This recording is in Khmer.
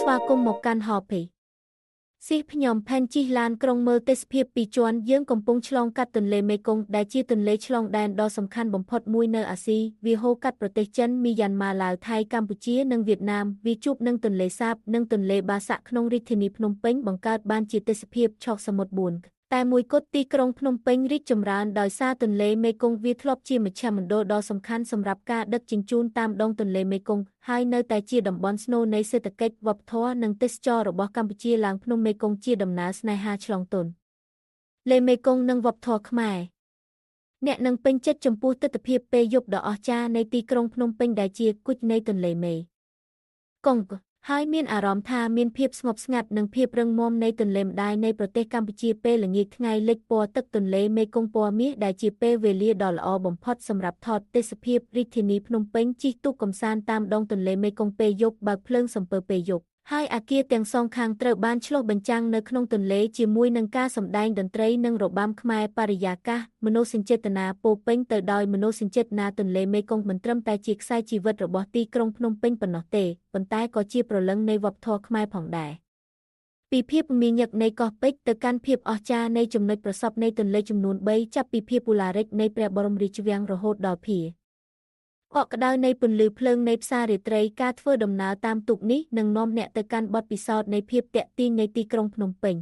ស្វាគមន៍មកកាន់ហោពេស៊ីខ្ញុំផែនជីឡានក្រុងមើលទេសភាពពីជាន់យើងកំពុងឆ្លងកាត់ទន្លេមេគង្គដែលជាទន្លេឆ្លងដែនដ៏សំខាន់បំផុតមួយនៅអាស៊ីវាហូរកាត់ប្រទេសចិនមីយ៉ាន់ម៉ាឡាវថៃកម្ពុជានិងវៀតណាមវាជួបនឹងទន្លេសាបនិងទន្លេបាសាក់ក្នុងរាជធានីភ្នំពេញបង្កើតបានជាទេសភាពឆកសមុទ្រ4តែមួយគត់ទីក្រុងភ្នំពេញរីកចម្រើនដោយសារទន្លេមេគង្គវាធ្លាប់ជាមជ្ឈមណ្ឌលដ៏សំខាន់សម្រាប់ការដឹកជញ្ជូនតាមដងទន្លេមេគង្គហើយនៅតែជាតំបន់ស្នូលនៃសេដ្ឋកិច្ចវប្បធម៌និងទេសចរណ៍របស់កម្ពុជាឡើងភ្នំមេគង្គជាដំណើរស្នេហាឆ្លងទន្លេមេគង្គនិងវប្បធម៌ខ្មែរអ្នកនឹងពេញចិត្តចំពោះទិដ្ឋភាពពេលយប់ដ៏អស្ចារ្យនៃទីក្រុងភ្នំពេញដែលជាគុជនៃទន្លេមេគង្គហើយមានអារម្មណ៍ថាមានភាពស្ងប់ស្ងាត់និងភាពរឹងមាំនៃទន្លេម្ដាយនៃប្រទេសកម្ពុជាពេលល្ងាចថ្ងៃលិចពណ៌ទឹកទន្លេមេគង្គពណ៌មាសដែលជាពេលវេលាដ៏ល្អបំផុតសម្រាប់ថតទេសភាពរាជធានីភ្នំពេញជិះទូកកម្សាន្តតាមដងទន្លេមេគង្គពេលយប់បើកភ្លើងសំពើពេលយប់ហើយអគារទាំងសងខាងត្រូវបានឆ្លុះបញ្ចាំងនៅក្នុងទន្លេជាមួយនឹងការសម្ដែងតន្ត្រីនិងរបាំខ្មែរបរិយាកាសមនោសញ្ចេតនាពោពេញទៅដោយមនោសញ្ចេតនាទន្លេមេគង្គមិនត្រឹមតែជាខ្សែជីវិតរបស់ទីក្រុងភ្នំពេញប៉ុណ្ណោះទេប៉ុន្តែក៏ជាព្រលឹងនៃវប្បធម៌ខ្មែរផងដែរពីភាពមមាញឹកនៃកោះពេជ្រទៅកាន់ភាពអស្ចារ្យនៃចំណុចប្រសព្វនៃទន្លេចំនួន3ចាប់ពីភាពពូឡារិកនៃព្រះបរមរាជវាំងរហូតដល់ភាកក់ក្ដៅនៃពន្លឺភ្លើងនៃផ្សាររាត្រីការធ្វើដំណើរតាមទូកនេះនឹងនាំអ្នកទៅកាន់បទពិសោធន៍នៃភាពទាក់ទាញនៃទីក្រុងភ្នំពេញ